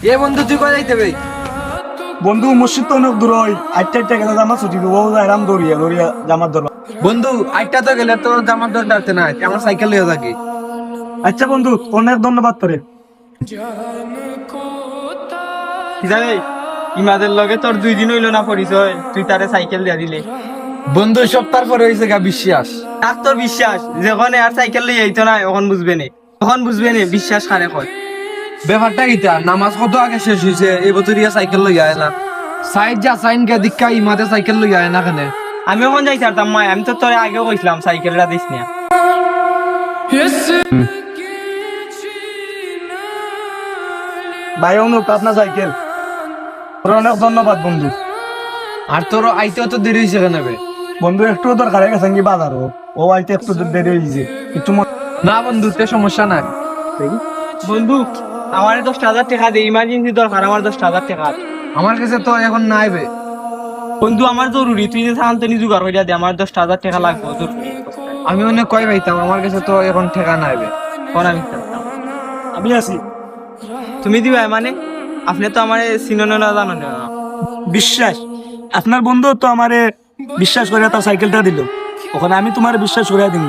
এ বন্ধু তুই কোথায় যাইতে ভাই? বন্ধু মসজিদ তো অনেক দূর হয়, আটটা গেলে জামা ছুটি দেবো, আরাম দৌড়িয়া দৌড়িয়া জামার ধরো। বন্ধু আইটা তো গেলে তো জামার দর ডাকতে না, আমার সাইকেল লিয়ে থাকি। আচ্ছা বন্ধু, অনেক ধন্যবাদ তোরে। জানে ইমাদের লগে তোর 2 দিন হইলো না পরিচয়, তুই তারে সাইকেল দিয়া দিলে। বন্ধু সপ্তাহ পরে হয়েছে গা বিশ্বাস। আর তোর বিশ্বাস যখন আর সাইকেল লই আইতো না এখন বুঝবে নে, তখন বুঝবে নে বিশ্বাস কারে কয়। ব্যাপারটা কিটা, নামাজ কত আগে শেষ হয়েছে, এই বছরিয়া সাইকেল লই আয় না। সাইড যা সাইন কে দীক্ষা ইমাতে সাইকেল লই আয় না কেন? আমি এখন যাই চারতাম মাই, আমি তো তোরে আগেও কইছিলাম সাইকেলটা দিস না। ভাই অনুপ আপনার সাইকেল, তোর অনেক ধন্যবাদ বন্ধু। আর তোর আইতেও তো দেরি হয়েছে কেন বে? বন্ধু একটু দরকার হয়ে গেছে কি বাজার, ও আইতে একটু দেরি হয়েছে একটু না বন্ধু তে সমস্যা নাই। বন্ধু আমার 10,000 টাকা দে, ইমার্জেন্সি দরকার আমার 10,000 টাকা। আমার কাছে তো এখন নাই বে। বন্ধু আমার জরুরি, তুই যে সাহান্তনি জোগাড় কইরা দে, আমার 10,000 টাকা লাগবে জরুরি। আমি অনেক কয় পাইতাম, আমার কাছে তো এখন ঠেকা নাই বে। কোন আমি চাইতাম। আমি আছি। তুমি দিবা মানে? আপনি তো আমারে চিনো না জানো না। বিশ্বাস, আপনার বন্ধু তো আমারে বিশ্বাস করে তার সাইকেলটা দিল, ওখানে আমি তোমার বিশ্বাস করে দিব।